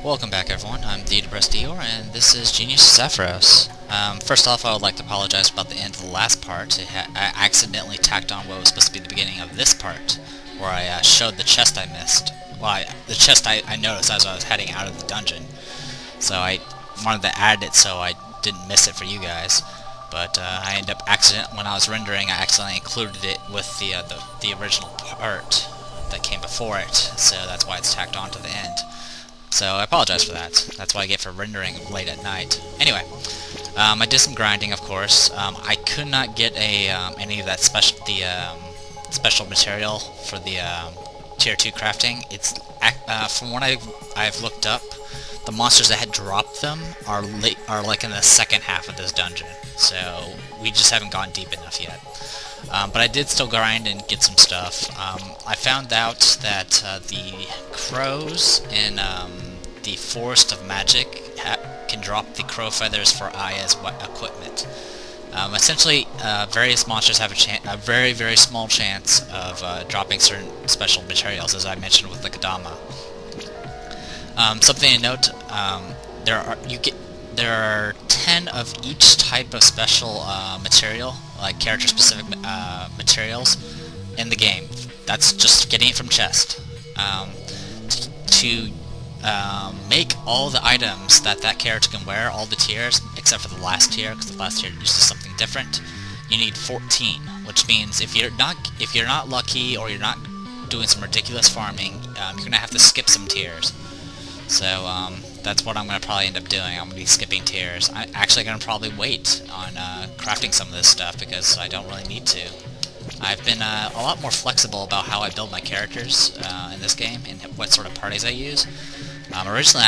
Welcome back everyone, I'm the Depressed Dior, and this is Genius Sappheiros. First off, I would like to apologize about the end of the last part. I accidentally tacked on what was supposed to be the beginning of this part, where I showed the chest I missed. Well, the chest I noticed as I was heading out of the dungeon. So I wanted to add it so I didn't miss it for you guys. But I ended up when I was rendering, I accidentally included it with the original part that came before it, so that's why it's tacked on to the end. So I apologize for that. That's what I get for rendering late at night. Anyway, I did some grinding, of course. I could not get any of that special material for the tier 2 crafting. It's from what I've looked up, the monsters that had dropped them are like in the second half of this dungeon. So we just haven't gone deep enough yet. But I did still grind and get some stuff. I found out that the crows in the Forest of Magic can drop the crow feathers for Aya's equipment. Essentially, various monsters have a very, very small chance of dropping certain special materials, as I mentioned with the Kadama. Something to note: there are 10 of each type of special material, like character-specific materials, in the game. That's just getting it from chest. To make all the items that character can wear, all the tiers, except for the last tier, because the last tier uses something different, you need 14, which means if you're not lucky or you're not doing some ridiculous farming, you're gonna have to skip some tiers. So that's what I'm gonna probably end up doing. I'm gonna be skipping tiers. I'm actually gonna probably wait on crafting some of this stuff because I don't really need to. I've been a lot more flexible about how I build my characters in this game and what sort of parties I use. Originally,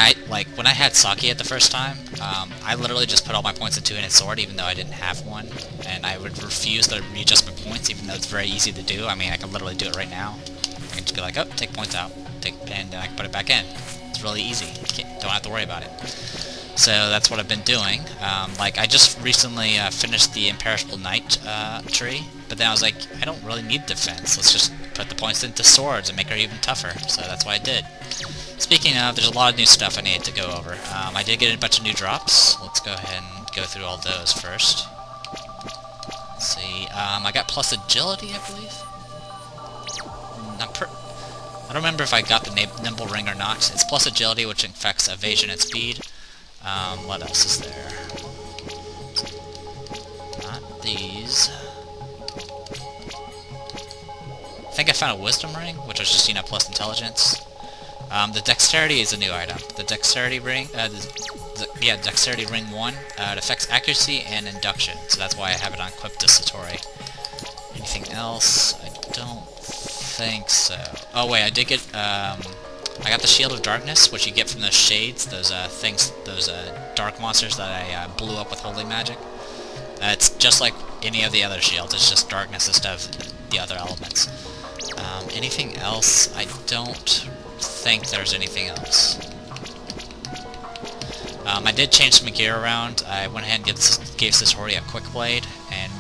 when I had Saki at the first time, I literally just put all my points into a sword, even though I didn't have one, and I would refuse to readjust my points, even though it's very easy to do. I mean, I can literally do it right now. I can just be like, oh, take points out, and I can put it back in. It's really easy. Don't have to worry about it. So that's what I've been doing. I just recently finished the Imperishable Knight tree, but then I was like, I don't really need defense. Let's just put the points into swords and make her even tougher. So that's what I did. Speaking of, there's a lot of new stuff I needed to go over. I did get a bunch of new drops. Let's go ahead and go through all those first. Let's see. I got plus agility, I believe. I don't remember if I got the Nimble Ring or not. It's plus agility, which affects evasion and speed. What else is there? Not these. I think I found a Wisdom Ring, which was just, plus intelligence. The Dexterity is a new item. The Dexterity Ring, Dexterity Ring 1, it affects accuracy and induction, so that's why I have it on equipped to Satori. Anything else? I don't think so. Oh wait, I did get, I got the Shield of Darkness, which you get from those shades, those dark monsters that I blew up with Holy Magic. It's just like any of the other shields, it's just darkness instead of the other elements. Anything else? I don't think there's anything else. I did change some gear around. I went ahead and gave Satori a Quick Blade, and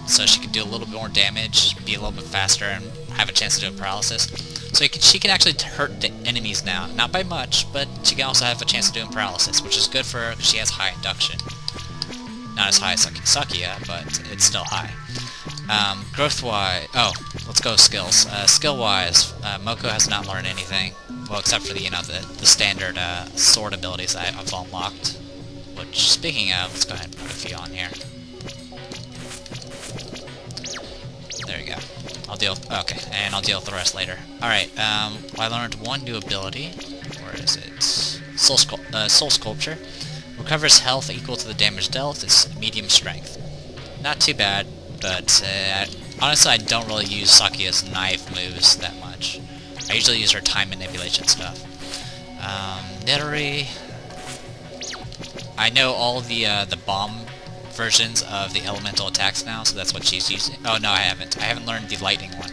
so she could do a little bit more damage, be a little bit faster, and have a chance to do a paralysis. So she can actually hurt the enemies now. Not by much, but she can also have a chance of doing paralysis, which is good for her because she has high induction. Not as high as Sakia, but it's still high. Growth-wise... Oh, let's go skills. Skill-wise, Moko has not learned anything. Well, except for the standard sword abilities I've unlocked. Which, speaking of, let's go ahead and put a few on here. There you go. Okay, and I'll deal with the rest later. Alright, I learned one new ability. Where is it? Soul Sculpture. Recovers health equal to the damage dealt. It's medium strength. Not too bad, but honestly I don't really use Sakia's knife moves that much. I usually use her time manipulation stuff. Nidori. I know all the bomb versions of the elemental attacks now, so that's what she's using. Oh no, I haven't. I haven't learned the lightning one.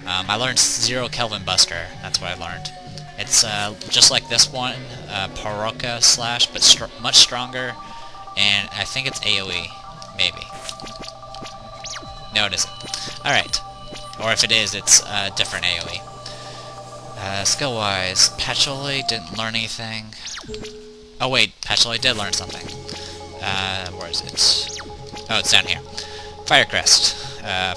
I learned Zero Kelvin Buster. That's what I learned. It's just like this one, Paroka Slash, but much stronger, and I think it's AoE, maybe. No, it isn't. Alright. Or if it is, it's a different AoE. Skill-wise, Patchouli didn't learn anything. Oh wait, Patchouli did learn something. Where is it? Oh, it's down here. Firecrest.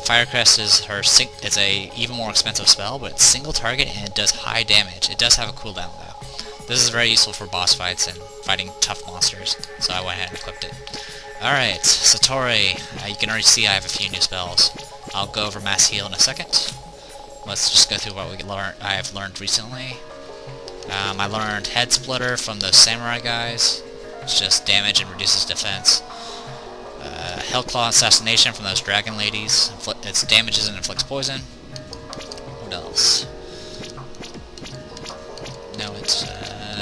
Firecrest is a even more expensive spell, but it's single target and it does high damage. It does have a cooldown though. This is very useful for boss fights and fighting tough monsters, so I went ahead and equipped it. Alright, Satori. You can already see I have a few new spells. I'll go over Mass Heal in a second. Let's just go through what I have learned recently. I learned Head Splitter from those samurai guys. It's just damage and reduces defense. Hellclaw Assassination from those dragon ladies. It's damages and inflicts poison. What else? No, it's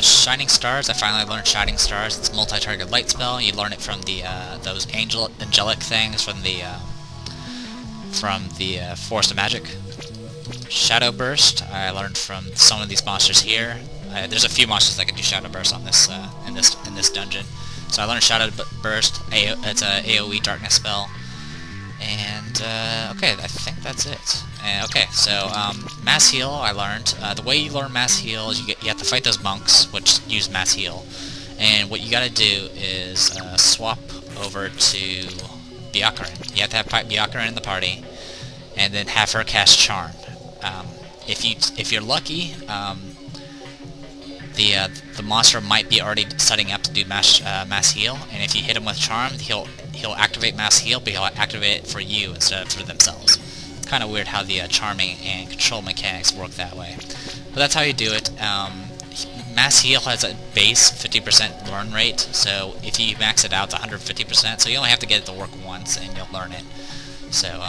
Shining Stars. I finally learned Shining Stars. It's a multi-target light spell. You learn it from the those angelic things from the Forest of Magic. Shadow Burst. I learned from some of these monsters here. There's a few monsters that can do Shadow Burst on this in this dungeon. So I learned Shadow Burst. It's a AOE darkness spell. And okay, I think that's it. Okay, so Mass Heal I learned. The way you learn Mass Heal is you have to fight those monks, which use Mass Heal. And what you gotta do is swap over to Byakurin. You have to have Byakurin in the party, and then have her cast Charm. If you're lucky, the monster might be already setting up to do mass heal, and if you hit him with Charm, he'll activate Mass Heal, but he'll activate it for you instead of for themselves. It's kind of weird how the charming and control mechanics work that way, but that's how you do it. Mass Heal has a base 50% learn rate, so if you max it out, it's 150%. So you only have to get it to work once, and you'll learn it. So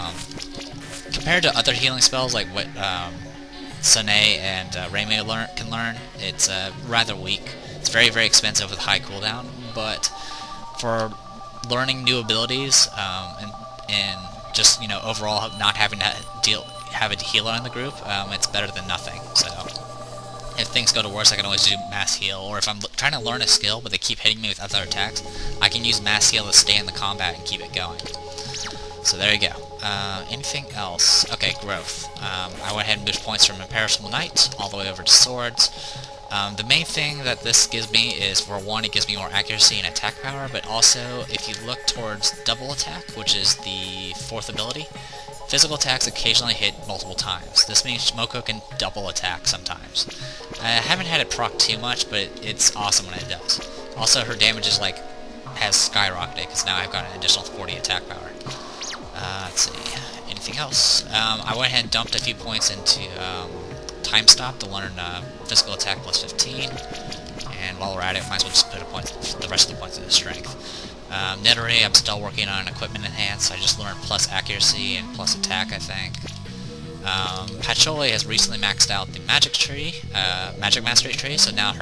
compared to other healing spells like what Sune and Reime can learn, it's rather weak. It's very, very expensive with high cooldown, but for learning new abilities and just overall not having to have a healer in the group, it's better than nothing. So if things go to worse, I can always do Mass Heal, or if I'm trying to learn a skill but they keep hitting me with other attacks, I can use Mass Heal to stay in the combat and keep it going. So there you go. Anything else? Okay, growth. I went ahead and moved points from Imperishable Knight all the way over to Swords. The main thing that this gives me is, for one, it gives me more accuracy and attack power, but also, if you look towards double attack, which is the fourth ability, physical attacks occasionally hit multiple times. This means Shimoko can double attack sometimes. I haven't had it proc too much, but it's awesome when it does. Also, her damage is has skyrocketed, because now I've got an additional 40 attack power. Let's see, anything else? I went ahead and dumped a few points into Time Stop to learn physical attack plus 15, and while we're at it, might as well just put the rest of the points into strength. Nettery, I'm still working on equipment enhance. I just learned plus accuracy and plus attack, I think. Patchouli has recently maxed out the magic mastery tree, so now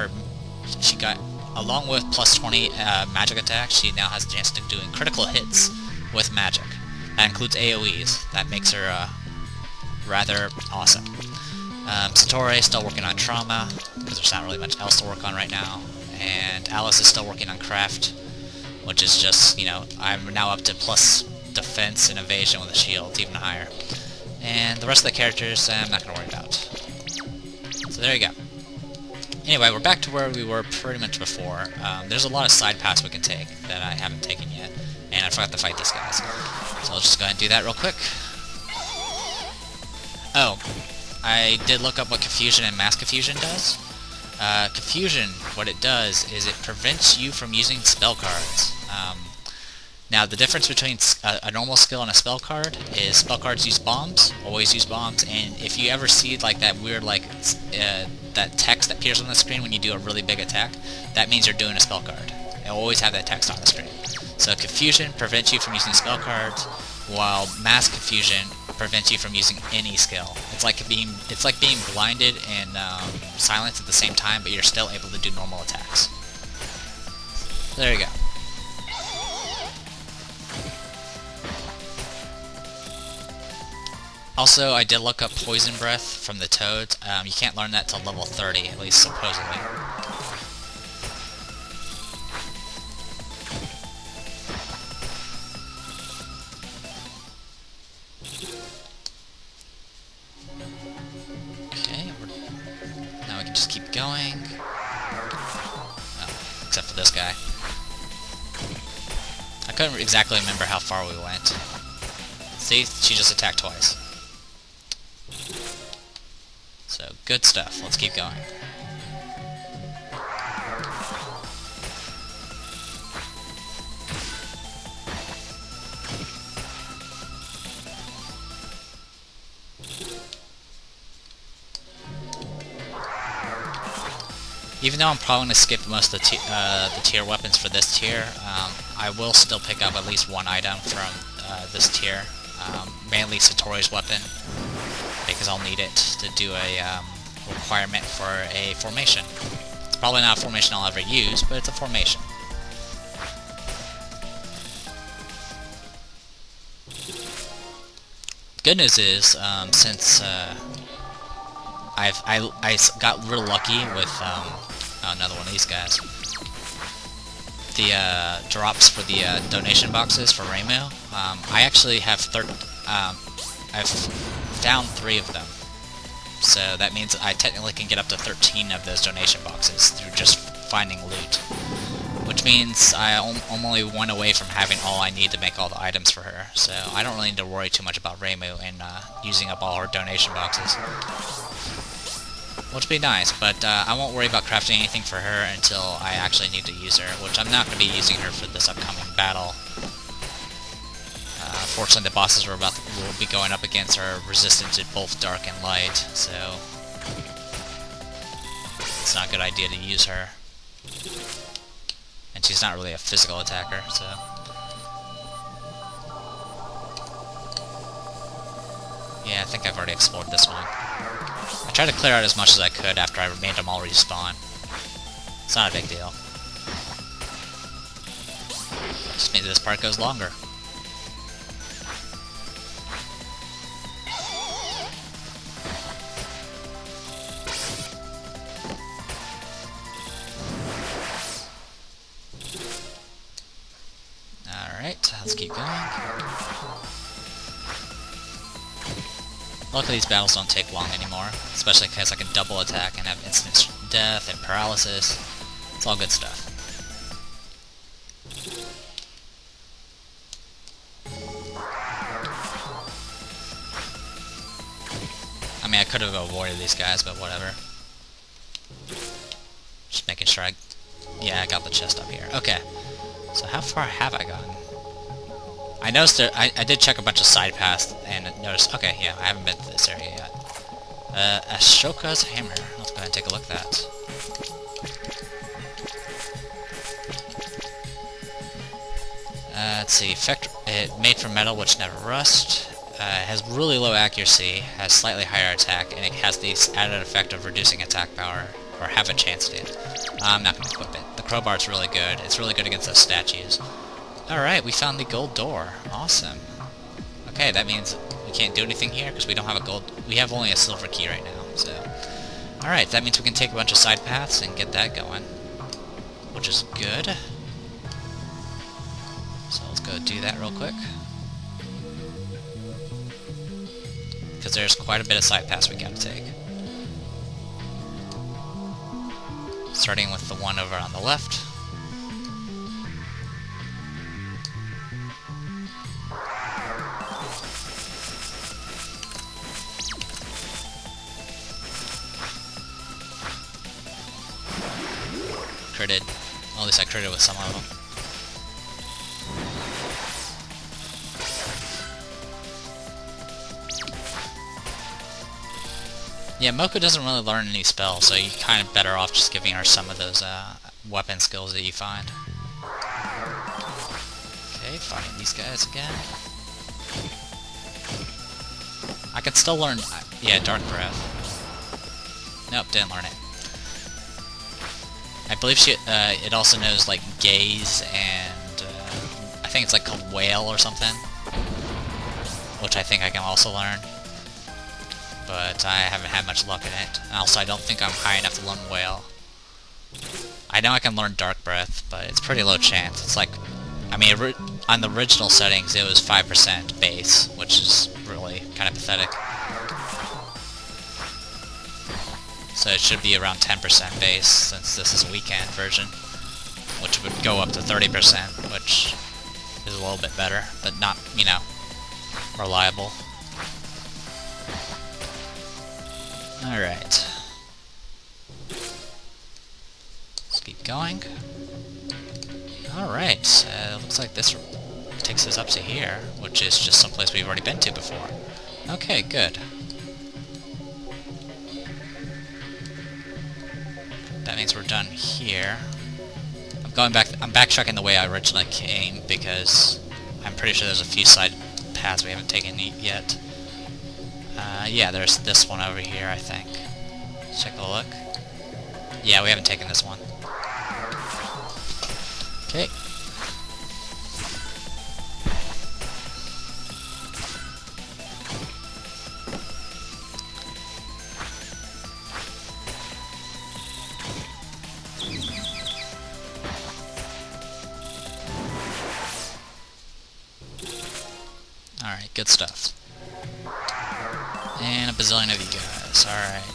she got, along with plus 20 magic attack, she now has a chance to doing critical hits with magic. That includes AoEs. That makes her rather awesome. Satori is still working on trauma, because there's not really much else to work on right now. And Alice is still working on craft, which is just, I'm now up to plus defense and evasion with a shield. It's even higher. And the rest of the characters, I'm not going to worry about. So there you go. Anyway, we're back to where we were pretty much before. There's a lot of side paths we can take that I haven't taken yet. And I forgot to fight these guys. So I'll just go ahead and do that real quick. Oh, I did look up what Confusion and Mass Confusion does. Confusion, what it does is it prevents you from using spell cards. Now, the difference between a normal skill and a spell card is spell cards use bombs, always use bombs, and if you ever see that weird that text that appears on the screen when you do a really big attack, that means you're doing a spell card. It'll always have that text on the screen. So Confusion prevents you from using spell cards, while Mass Confusion prevents you from using any skill. It's like being blinded and silenced at the same time, but you're still able to do normal attacks. There you go. Also, I did look up Poison Breath from the Toads. You can't learn that till level 30, at least supposedly. think. Oh, except for this guy. I couldn't exactly remember how far we went. See, she just attacked twice. So, good stuff. Let's keep going. Even though I'm probably going to skip most of the tier weapons for this tier, I will still pick up at least one item from this tier. Mainly Satori's weapon, because I'll need it to do a requirement for a formation. It's probably not a formation I'll ever use, but it's a formation. Good news is, since I got real lucky with another one of these guys. The drops for the donation boxes for Raymo. I actually have I've found 3 of them, so that means I technically can get up to 13 of those donation boxes through just finding loot. Which means I'm only one away from having all I need to make all the items for her, so I don't really need to worry too much about Raymu and using up all her donation boxes. Which would be nice, but I won't worry about crafting anything for her until I actually need to use her, which I'm not going to be using her for this upcoming battle. Fortunately, the bosses will be going up against are resistant to both dark and light, so it's not a good idea to use her. And she's not really a physical attacker, so... Yeah, I think I've already explored this one. I tried to clear out as much as I could after I made them all respawn. It's not a big deal. Just means this part goes longer. Alright, let's keep going. Luckily these battles don't take long anymore, especially because I can double attack and have instant death and paralysis. It's all good stuff. I mean, I could have avoided these guys, but whatever. Just making sure yeah, I got the chest up here. Okay. So how far have I gotten? I noticed that I did check a bunch of side paths and noticed, okay, yeah, I haven't been to this area yet. Ashoka's hammer. Let's go ahead and take a look at that. Let's see, made from metal which never rust. Has really low accuracy, has slightly higher attack, and it has the added effect of reducing attack power, or have a chance to. I'm not going to equip it. The crowbar's really good. It's really good against those statues. Alright, we found the gold door. Awesome. Okay, that means we can't do anything here because we don't have a gold... We have only a silver key right now, so... Alright, that means we can take a bunch of side paths and get that going. Which is good. So let's go do that real quick. Because there's quite a bit of side paths we gotta take. Starting with the one over on the left. Critted. Well, at least I critted with some of them. Yeah, Moku doesn't really learn any spells, so you're kind of better off just giving her some of those weapon skills that you find. Okay, fighting these guys again. I could still learn... yeah, Dark Breath. Nope, didn't learn it. I believe it also knows, like, Gaze and... I think it's, like, called Whale or something. Which I think I can also learn. But I haven't had much luck in it. And also, I don't think I'm high enough to learn Whale. I know I can learn Dark Breath, but it's pretty low chance. It's like... I mean, on the original settings, it was 5% base, which is really kind of pathetic. So it should be around 10% base, since this is a weekend version, which would go up to 30%, which is a little bit better, but not, you know, reliable. Alright. Let's keep going. Alright, looks like this takes us up to here, which is just someplace we've already been to before. Okay, good. That means we're done here. I'm backtracking the way I originally came, because I'm pretty sure there's a few side paths we haven't taken yet. Yeah, there's this one over here, I think. Let's take a look. Yeah, we haven't taken this one. Okay. Alright, good stuff. And a bazillion of you guys, alright.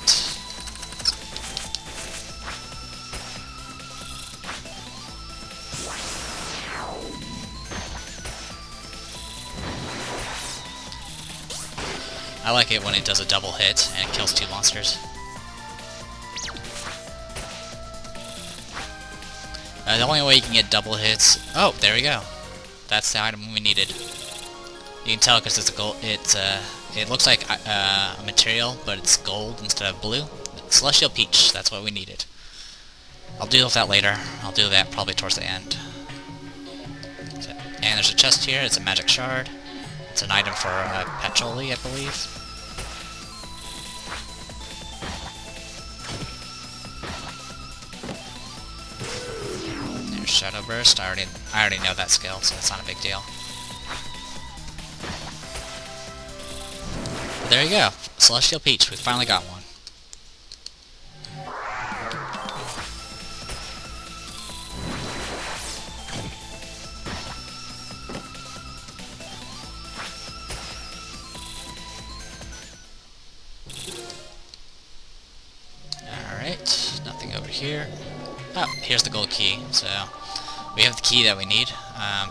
I like it when it does a double hit and it kills two monsters. The only way you can get double hits... Oh, there we go. That's the item we needed. You can tell because it's gold. It looks like a material, but it's gold instead of blue. Celestial Peach. That's what we needed. I'll deal with that later. I'll do that probably towards the end. And there's a chest here. It's a magic shard. It's an item for Petroli, I believe. There's Shadow Burst. I already know that skill, so it's not a big deal. But there you go. Celestial Peach. We finally got one. Alright, nothing over here. Oh, here's the gold key. So, we have the key that we need,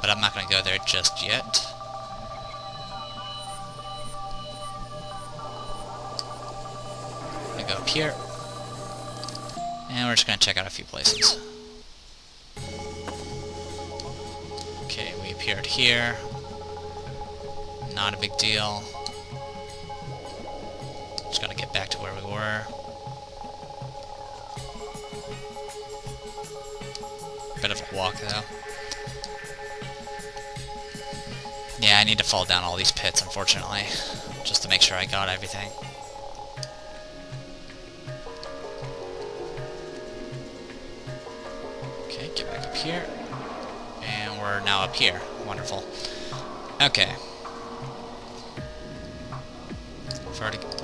but I'm not going to go there just yet. I'm going to go up here. And we're just going to check out a few places. Okay, we appeared here. Not a big deal. Just got to get back to where we were. Bit of a walk, though. Yeah, I need to fall down all these pits, unfortunately, just to make sure I got everything. Okay, get back up here. And we're now up here. Wonderful. Okay.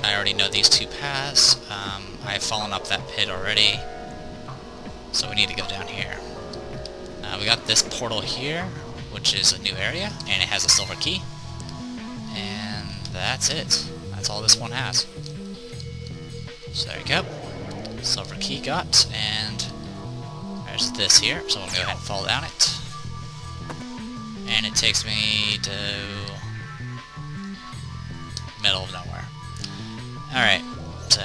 I already know these two paths. I've fallen up that pit already. So we need to go down here. We got this portal here, which is a new area, and it has a silver key. And that's it. That's all this one has. So there you go. Silver key got, and there's this here, so we'll go ahead and fall down it. And it takes me to middle of nowhere. Alright, so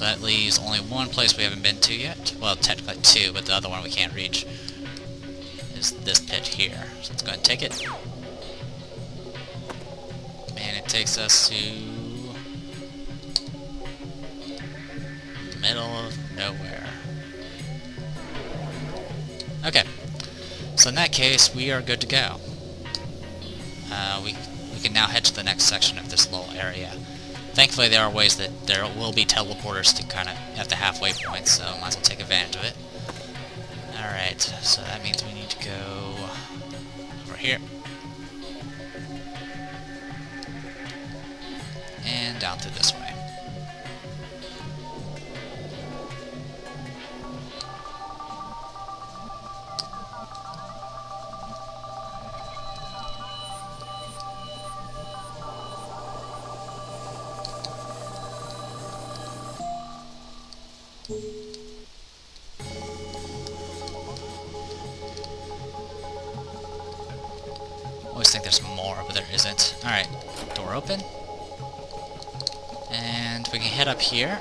that leaves only one place we haven't been to yet. Well, technically two, but the other one we can't reach is this pit here. So let's go ahead and take it. And it takes us to the middle of nowhere. Okay, so in that case, we are good to go. We can now head to the next section of this little area. Thankfully, there are ways that there will be teleporters to kind of at the halfway point, so might as well take advantage of it. Alright, so that means we need to go over here. And down through this way. Always think there's more, but there isn't. Alright, door open. And we can head up here,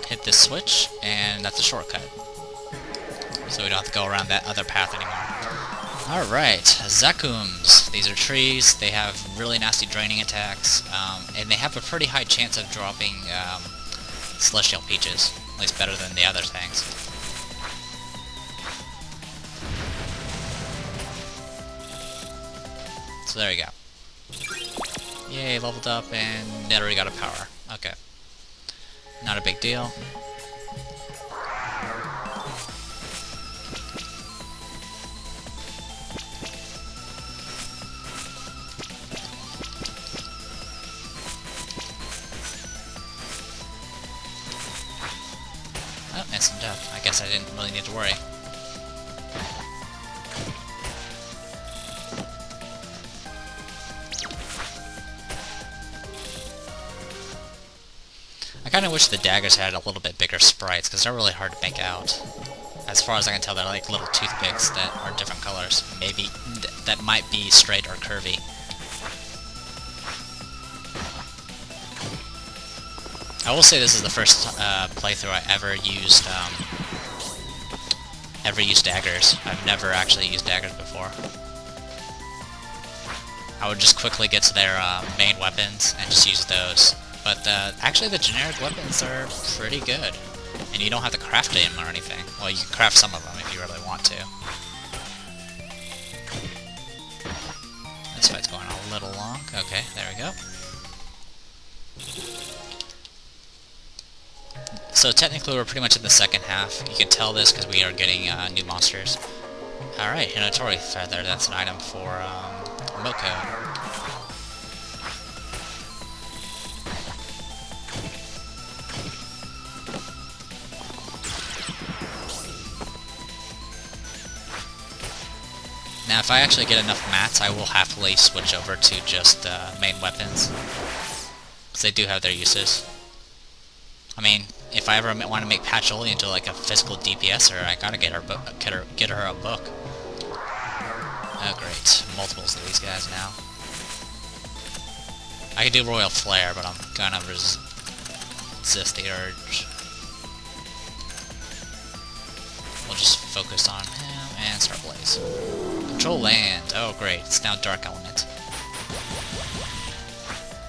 hit this switch, and that's a shortcut. So we don't have to go around that other path anymore. Alright, Zakums. These are trees, they have really nasty draining attacks, and they have a pretty high chance of dropping Celestial Peaches, at least better than the other things. So there you go. Yay, leveled up, and it already got a power. Okay. Not a big deal. Oh, instant death. I guess I didn't really need to worry. I kind of wish the daggers had a little bit bigger sprites, because they're really hard to make out. As far as I can tell, they're like little toothpicks that are different colors. Maybe that might be straight or curvy. I will say this is the first playthrough I ever used daggers. I've never actually used daggers before. I would just quickly get to their main weapons and just use those. But actually the generic weapons are pretty good. And you don't have to craft them or anything. Well, you can craft some of them if you really want to. This fight's going a little long. Okay, there we go. So technically we're pretty much in the second half. You can tell this because we are getting new monsters. Alright, Hinotori Feather, that's an item for Moko. Now if I actually get enough mats, I will happily switch over to just main weapons. Because they do have their uses. I mean, if I ever want to make Patchouli into like a physical DPSer, I gotta get her a book. Oh great, multiples of these guys now. I could do Royal Flare, but I'm gonna resist the urge. We'll just focus on him and start Blaze. Control land. Oh great, it's now Dark Element.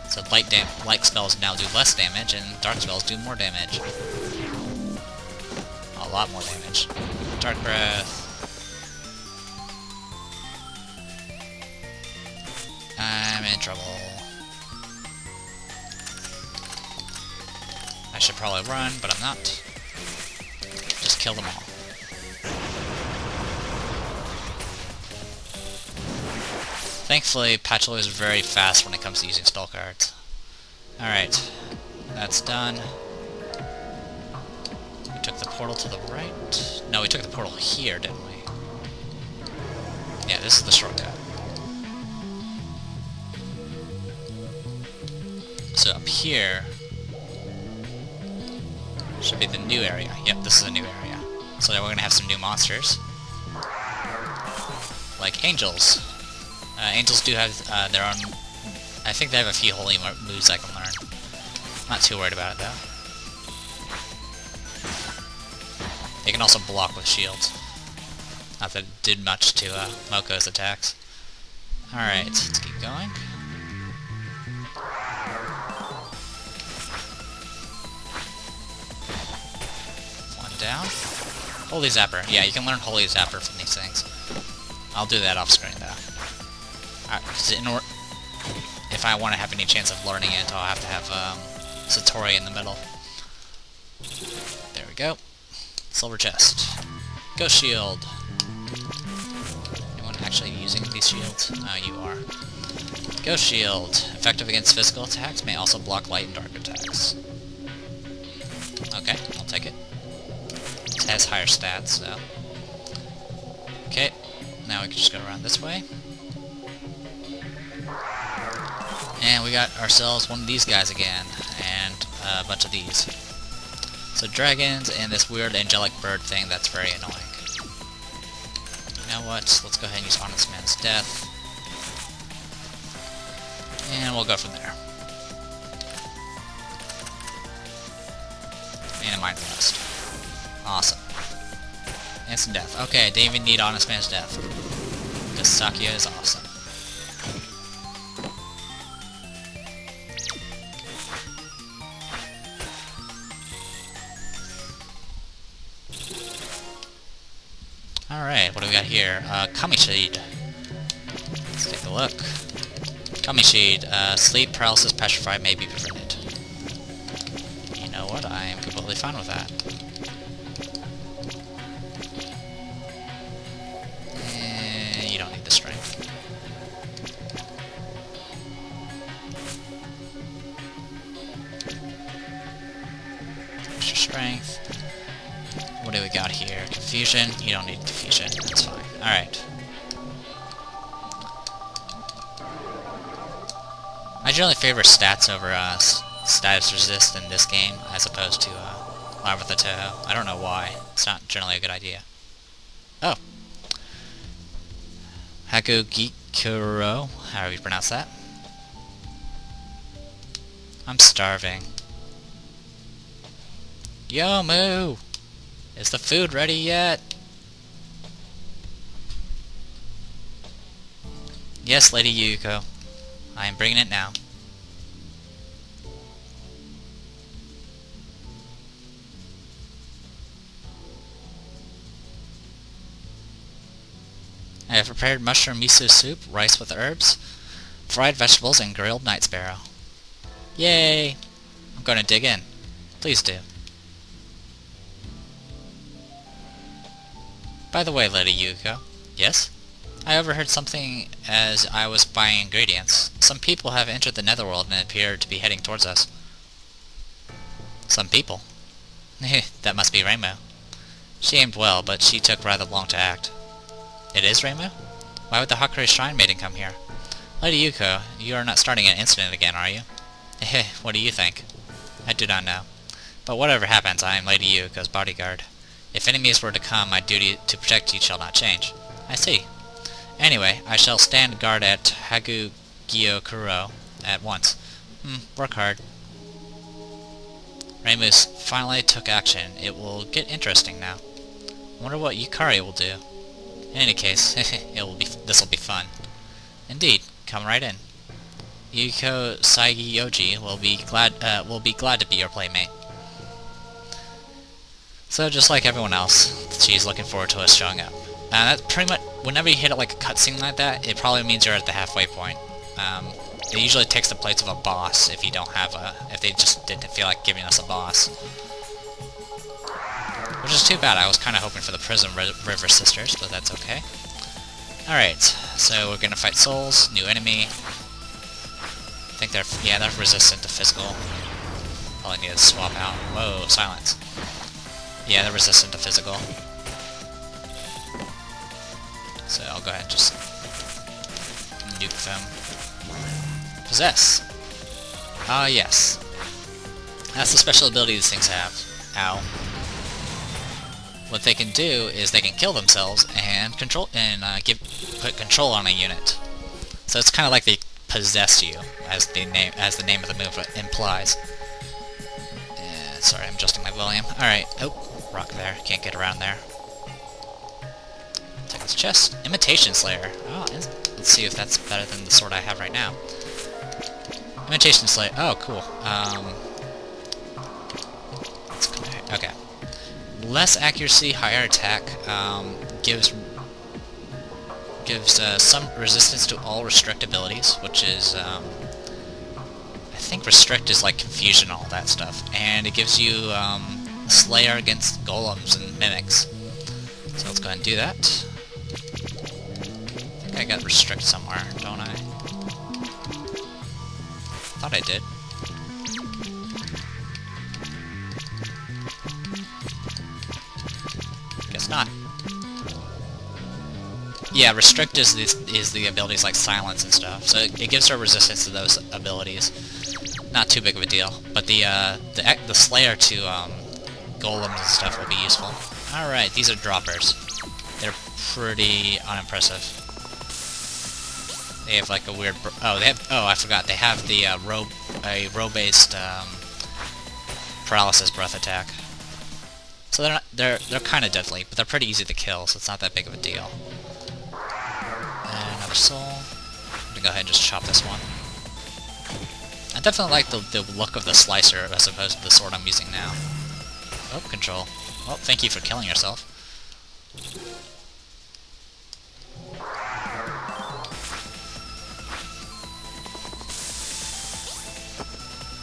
So light spells now do less damage, and dark spells do more damage. A lot more damage. Dark Breath. I'm in trouble. I should probably run, but I'm not. Just kill them all. Thankfully, Patchouli is very fast when it comes to using spell cards. Alright, that's done. We took the portal to the right. No, we took the portal here, didn't we? Yeah, this is the shortcut. So up here should be the new area. Yep, this is a new area. So then we're gonna have some new monsters. Like angels. Angels do have their own... I think they have a few holy moves I can learn. Not too worried about it, though. They can also block with shields. Not that it did much to Moko's attacks. Alright, let's keep going. One down. Holy Zapper. Yeah, you can learn Holy Zapper from these things. I'll do that off screen, though. If I want to have any chance of learning it, I'll have to have Satori in the middle. There we go. Silver chest. Ghost shield. Anyone actually using these shields? Oh, you are. Ghost shield. Effective against physical attacks, may also block light and dark attacks. Okay, I'll take it. It has higher stats, so... Okay, now we can just go around this way. And we got ourselves one of these guys again, and a bunch of these. So dragons and this weird angelic bird thing that's very annoying. You know what? Let's go ahead and use Honest Man's Death. And we'll go from there. And a Mind Blast. Awesome. Instant death. Okay, I didn't even need Honest Man's Death. Because Sakia is awesome. Alright, what do we got here? Kami-Shade. Let's take a look. Kami-Shade. Sleep, paralysis, petrify may be prevented. You know what? I am completely fine with that. And you don't need the strength. Extra strength. What do we got here? Confusion? You don't need confusion. That's fine. Alright. I generally favor stats over status resist in this game as opposed to Live with the Toho. I don't know why. It's not generally a good idea. Oh. Hakugikuro, however you pronounce that. I'm starving. Yo, Moo! Is the food ready yet? Yes, Lady Yuko. I am bringing it now. I have prepared mushroom miso soup, rice with herbs, fried vegetables, and grilled night sparrow. Yay! I'm going to dig in. Please do. By the way, Lady Yuko. Yes? I overheard something as I was buying ingredients. Some people have entered the netherworld and appear to be heading towards us. Some people? That must be Rainbow. She aimed well, but she took rather long to act. It is Rainbow? Why would the Hakure Shrine Maiden come here? Lady Yuko, you are not starting an incident again, are you? What do you think? I do not know. But whatever happens, I am Lady Yuko's bodyguard. If enemies were to come, my duty to protect you shall not change. I see. Anyway, I shall stand guard at Hakugikuro at once. Work hard. Rainbows finally took action. It will get interesting now. I wonder what Yukari will do. In any case, this will be fun. Indeed, come right in. Yuko Saigiyoji will be glad to be your playmate. So just like everyone else, she's looking forward to us showing up. That's pretty much, whenever you hit like a cutscene like that, it probably means you're at the halfway point. It usually takes the place of a boss if you don't have if they just didn't feel like giving us a boss. Which is too bad, I was kind of hoping for the Prism River Sisters, but that's okay. Alright, so we're gonna fight souls, new enemy. I think they're resistant to physical. Probably need to swap out. Whoa, silence. Yeah, they're resistant to physical. So I'll go ahead and just nuke them. Possess! Ah, yes. That's the special ability these things have. Ow. What they can do is they can kill themselves and put control on a unit. So it's kind of like they possess you, as the name of the move implies. Sorry, I'm adjusting my volume. Alright. Oh, rock there. Can't get around there. Take this chest. Imitation Slayer. Oh, let's see if that's better than the sword I have right now. Imitation Slayer. Oh, cool. Okay. Less accuracy, higher attack. Gives some resistance to all restrict abilities, which is I think restrict is like confusion, all that stuff, and it gives you Slayer against golems and mimics. So let's go ahead and do that. I think I got restrict somewhere, don't I? Thought I did. Guess not. Yeah, restrict is the abilities like silence and stuff, so it gives her resistance to those abilities. Not too big of a deal, but the Slayer to golems and stuff will be useful. Alright, these are droppers. They're pretty unimpressive. They have like a weird... I forgot. They have the row-based paralysis breath attack. So they're kind of deadly, but they're pretty easy to kill, so it's not that big of a deal. And another soul. I'm gonna go ahead and just chop this one. I definitely like the look of the slicer as opposed to the sword I'm using now. Oh, control. Well, thank you for killing yourself.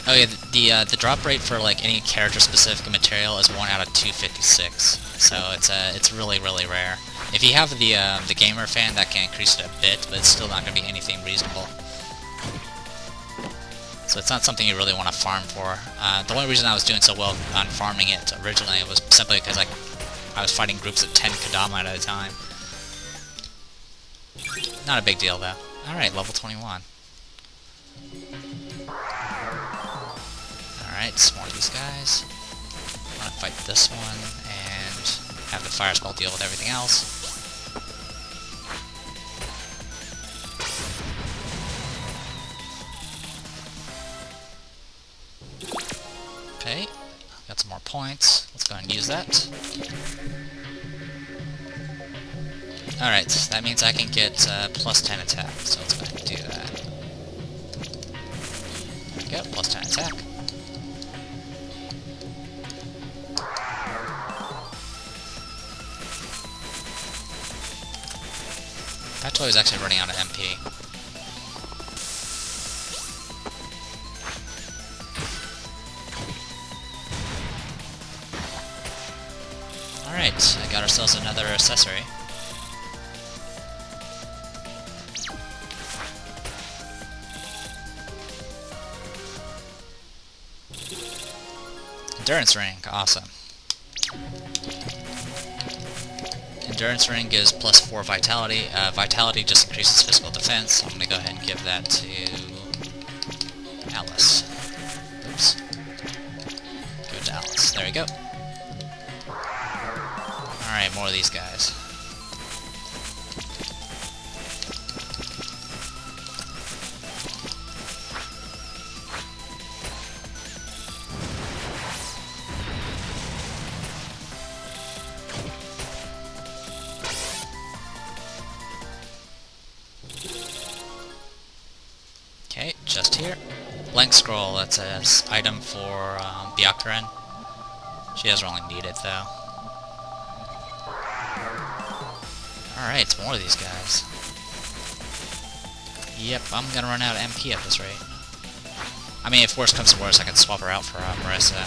Oh yeah, the drop rate for like any character-specific material is 1 out of 256, so it's really rare. If you have the gamer fan, that can increase it a bit, but it's still not going to be anything reasonable. So it's not something you really want to farm for. The only reason I was doing so well on farming it originally was simply because I was fighting groups of 10 Kodama at a time. Not a big deal though. Alright, level 21. Alright, some more of these guys. I'm gonna fight this one and have the fire spell deal with everything else. Okay, got some more points. Let's go ahead and use that. Alright, that means I can get plus 10 attack, so let's go ahead and do that. There we go, plus 10 attack. That toy is actually running out of MP. Alright, I got ourselves another accessory. Endurance ring, awesome. Endurance ring gives plus 4 vitality. Vitality just increases physical defense, so I'm gonna go ahead and give that to Alice. Oops. Give it to Alice. There we go. Alright, more of these guys. Okay, just here. Blank scroll, that's an item for Byakuren. She doesn't really need it though. Alright, it's more of these guys. Yep, I'm gonna run out of MP at this rate. I mean, if worse comes to worse, I can swap her out for Marissa.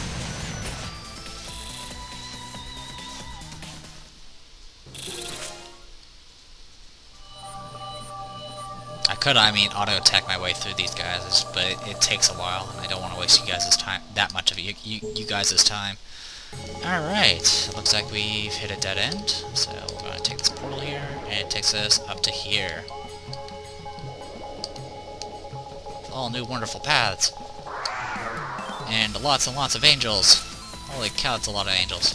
I mean, auto-attack my way through these guys, but it takes a while, and I don't want to waste you guys' time, that much of you guys' time. Alright, looks like we've hit a dead end, so we're going to take this portal here, and it takes us up to here. All new wonderful paths. And lots and lots of angels. Holy cow, it's a lot of angels.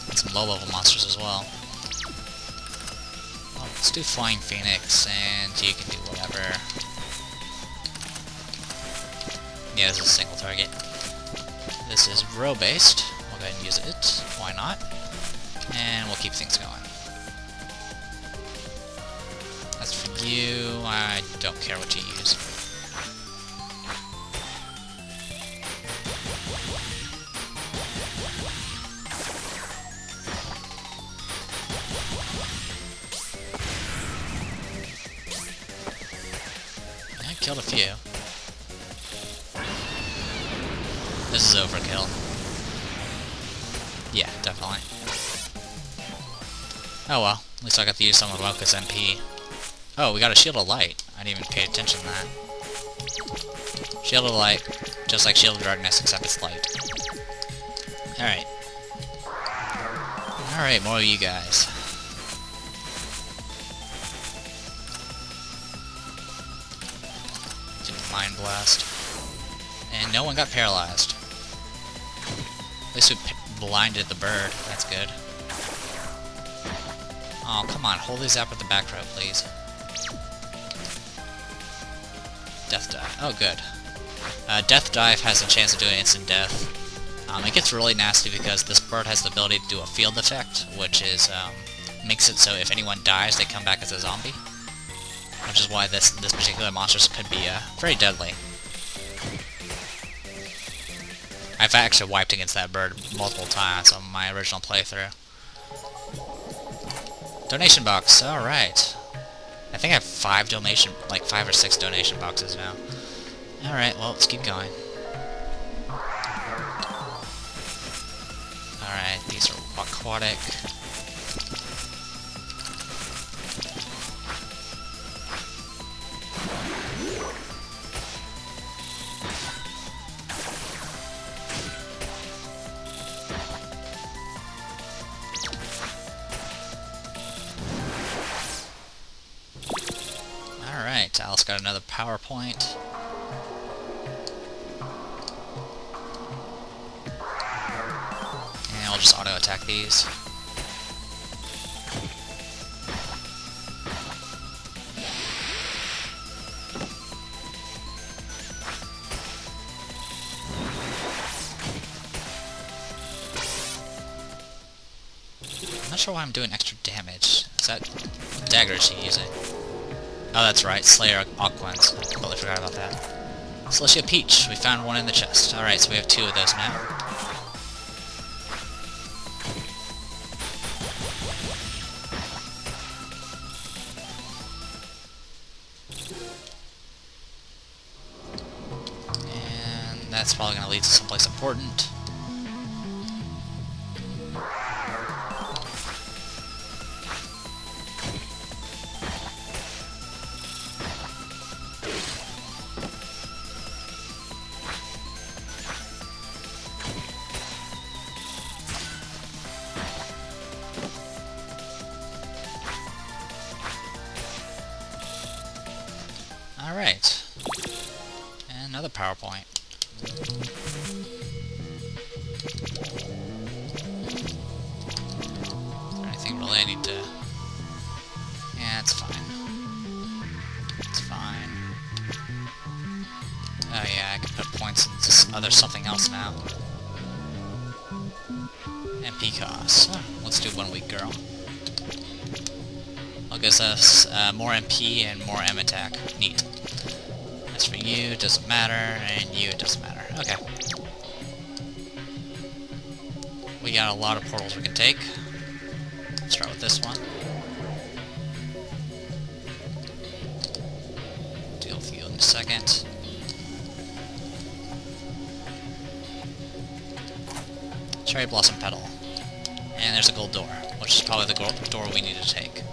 And some low-level monsters as well. Let's do Flying Phoenix, and you can do whatever. Yeah, this is a single target. This is row-based. We'll go ahead and use it. Why not? And we'll keep things going. As for you, I don't care what you use. Killed a few. This is overkill. Yeah, definitely. Oh well, at least I got to use some of Mocha's MP. Oh, we got a Shield of Light. I didn't even pay attention to that. Shield of Light, just like Shield of Darkness, except it's light. Alright. Alright, more of you guys. Mind Blast. And no one got paralyzed. At least we blinded the bird. That's good. Oh, come on. Hold these up at the back row, please. Death dive. Oh, good. Death dive has a chance of doing instant death. It gets really nasty because this bird has the ability to do a field effect, which is makes it so if anyone dies, they come back as a zombie. Which is why this particular monster could be very deadly. I've actually wiped against that bird multiple times on my original playthrough. Donation box. All right. I think I have 5 or 6 donation boxes now. All right. Well, let's keep going. All right. These are aquatic. Alright, Alice got another PowerPoint. And I'll just auto-attack these. I'm not sure why I'm doing extra damage. Is that... what dagger is she using? Oh, that's right, Slayer Aquans. I completely forgot about that. Celestia Peach, we found one in the chest. Alright, so we have 2 of those now. And that's probably going to lead to someplace important. Alright. And another PowerPoint. Is there anything really I need to... yeah, it's fine. It's fine. Oh yeah, I can put points into this other something else now. MP costs. Oh, let's do 1 week, girl. That gives us more MP and more M attack. Neat. As for you, it doesn't matter, and you, it doesn't matter. Okay. We got a lot of portals we can take. Let's start with this one. Deal with you in a second. Cherry Blossom Petal. And there's a gold door, which is probably the door we need to take.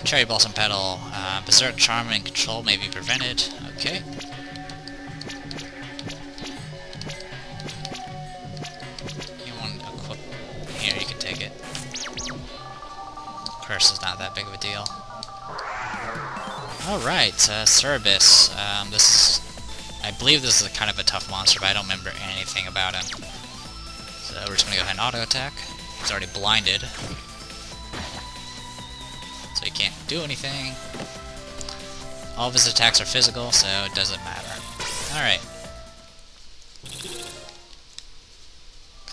Cherry Blossom Petal, Berserk, Charm, and Control may be prevented. Okay. You want to equip... here, you can take it. Curse is not that big of a deal. Alright, Cerebus. This is... I believe this is kind of a tough monster, but I don't remember anything about him. So we're just going to go ahead and auto-attack. He's already blinded. So he can't do anything. All of his attacks are physical, so it doesn't matter. Alright.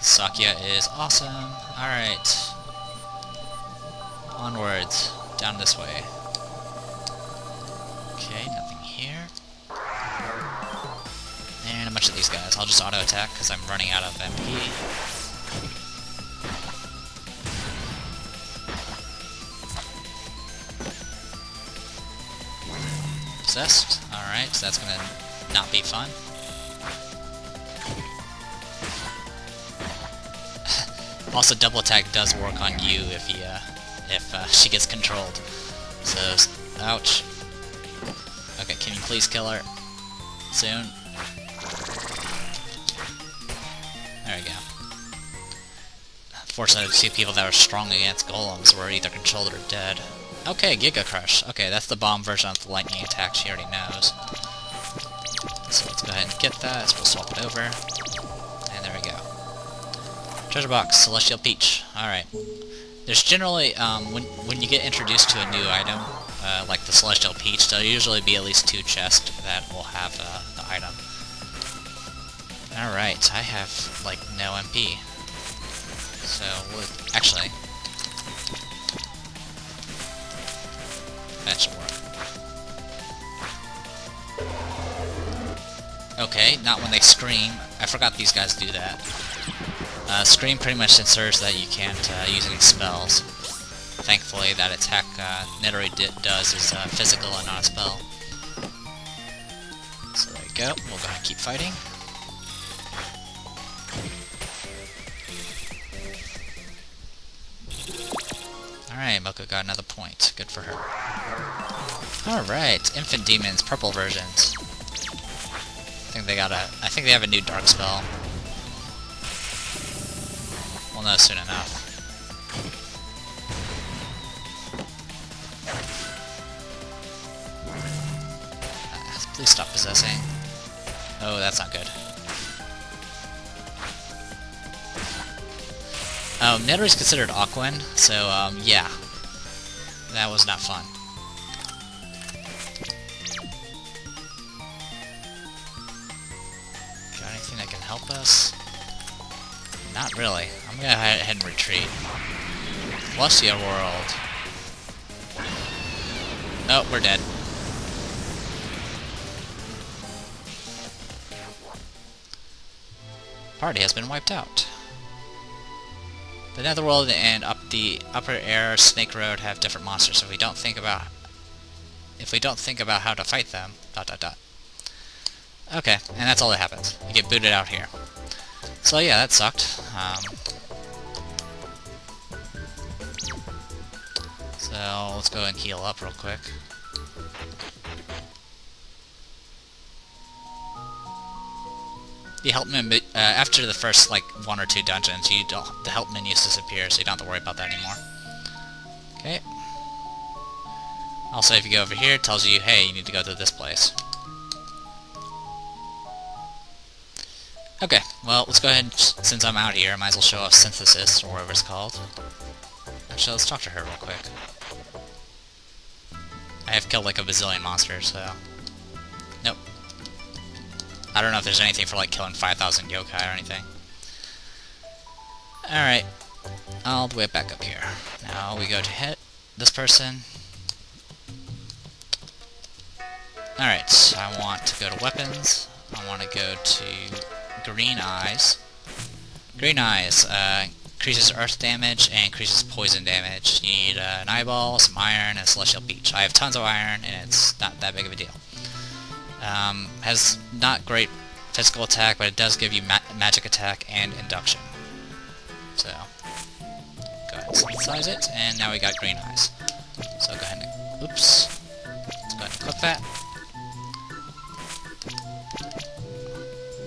Sakya is awesome. Alright. Onwards. Down this way. Okay, nothing here. And a bunch of these guys. I'll just auto-attack because I'm running out of MP. Possessed. Alright, so that's gonna not be fun. Also, double attack does work on you if she gets controlled. So, ouch. Okay, can you please kill her soon? There we go. Fortunately, the 2 people that are strong against golems were either controlled or dead. Okay, Giga Crush. Okay, that's the bomb version of the lightning attack she already knows. So let's go ahead and get that. So we'll swap it over. And there we go. Treasure box, Celestial Peach. Alright. There's generally, when you get introduced to a new item, like the Celestial Peach, there'll usually be at least 2 chests that will have the item. Alright, I have, like, no MP. So, actually, that should work. Okay, not when they scream. I forgot these guys do that. Scream pretty much ensures that you can't use any spells. Thankfully, that attack Nidori does is physical and not a spell. So there you go. We'll go ahead and keep fighting. Alright, Moko got another point. Good for her. Alright, Infant Demons, purple versions. I think they have a new dark spell. We'll know soon enough. Please stop possessing. Oh, that's not good. Nidori's considered Aquan, so, yeah. That was not fun. Got anything that can help us? Not really. I'm gonna go ahead and retreat. Celestia World. Oh, we're dead. Party has been wiped out. The Netherworld and the Upper Air Snake Road have different monsters, so if we don't think about how to fight them, ... Okay, and that's all that happens. You get booted out here. So yeah, that sucked. So let's go and heal up real quick. The help menu, after the first like 1 or 2 dungeons, the help menus disappear, so you don't have to worry about that anymore. Okay. Also, if you go over here, it tells you, hey, you need to go to this place. Okay, well, let's go ahead and, since I'm out here, I might as well show off Synthesis, or whatever it's called. Actually, let's talk to her real quick. I have killed like a bazillion monsters, so... Nope. I don't know if there's anything for like killing 5,000 yokai or anything. Alright. All the way back up here. Now we go to hit this person. Alright, I want to go to weapons. I want to go to Green Eyes. Green Eyes increases earth damage and increases poison damage. You need an eyeball, some iron, and a celestial peach. I have tons of iron, and it's not that big of a deal. Has not great physical attack, but it does give you magic attack and induction. So, go ahead and synthesize it, and now we got Green Eyes. So go ahead and, oops. Let's go ahead and click that.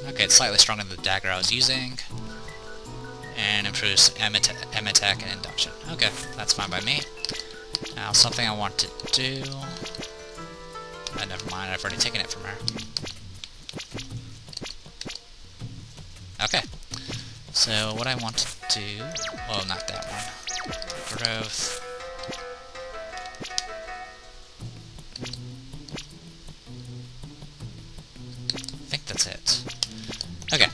Okay, it's slightly stronger than the dagger I was using. And improves M attack and induction. Okay, that's fine by me. Now, something I want to do... never mind, I've already taken it from her. Okay. So, what I want to do... well, not that one. Growth. I think that's it. Okay.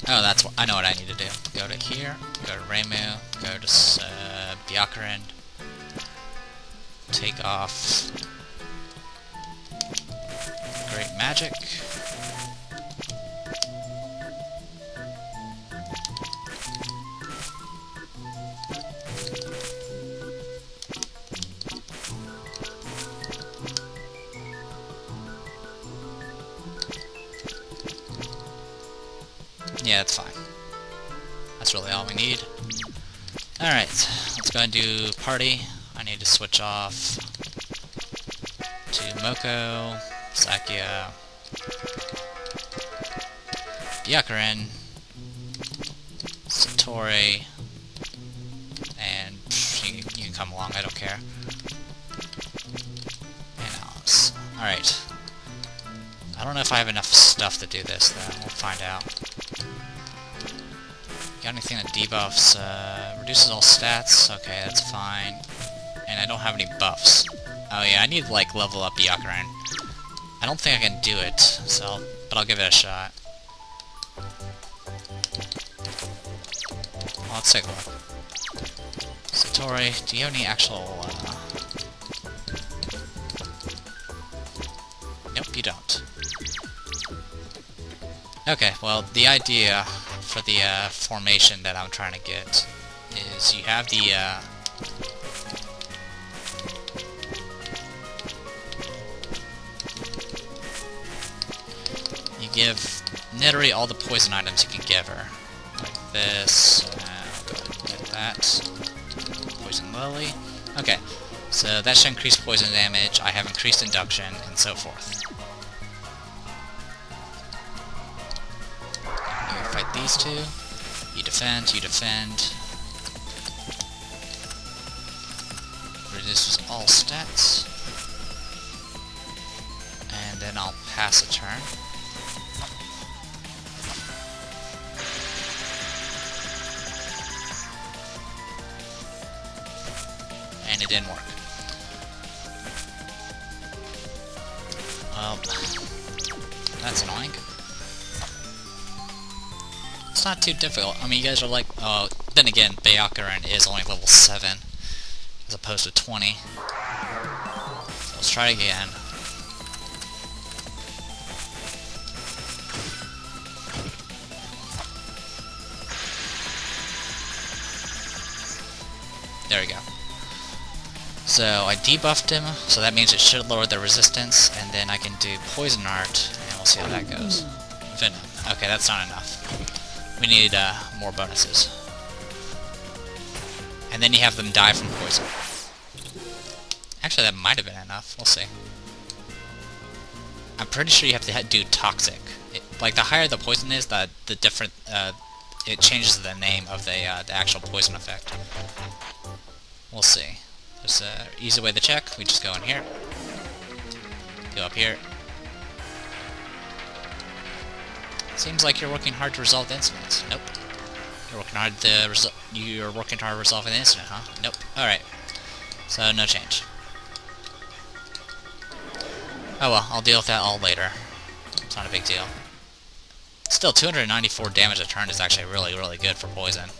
Oh, that's what I know what I need to do. Go to here, go to Reimu, go to Byakurin, take off Great Magic. Yeah, that's fine. That's really all we need. Alright, let's go ahead and do party. I need to switch off to Moko, Sakya, Byakurin, Satori, and you can come along, I don't care. And Alice. Alright. I don't know if I have enough stuff to do this, though. We'll find out. Got anything that debuffs? Reduces all stats. Okay, that's fine. And I don't have any buffs. Oh yeah, I need to like level up Byakuran. I don't think I can do it, but I'll give it a shot. Well, let's take a look. Satori, do you have any actual, Nope, you don't. Okay, well, the idea for the, formation that I'm trying to get is you have the, you give Nidori all the poison items you can give her. Like this, I'll go ahead and get that. Poison Lily. Okay, so that should increase poison damage, I have increased induction, and so forth. You fight these two. You defend, you defend. Reduces all stats. And then I'll pass a turn. And it didn't work. Well, that's annoying. It's not too difficult. I mean, you guys are like, oh, then again, Byakuran is only level 7, as opposed to 20. So let's try again. There we go. So I debuffed him, so that means it should lower the resistance, and then I can do Poison Art, and we'll see how that goes. Venom. Okay, that's not enough. We need more bonuses. And then you have them die from poison. Actually, that might have been enough. We'll see. I'm pretty sure you have to do Toxic. Like, the higher the poison is, the different, it changes the name of the actual poison effect. We'll see. There's an easy way to check. We just go in here. Go up here. Seems like you're working hard to resolve the incident. Nope. You're working hard to resolve an incident, huh? Nope. Alright. So, no change. Oh well, I'll deal with that all later. It's not a big deal. Still, 294 damage a turn is actually really, really good for poison.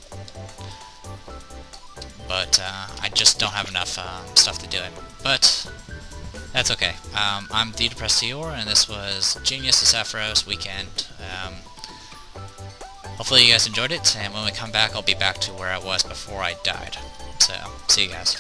But, I just don't have enough stuff to do it. But, that's okay. I'm the Depressed Eeyore, and this was Genius to Sappheiros Weekend. Hopefully you guys enjoyed it, and when we come back, I'll be back to where I was before I died. So, see you guys.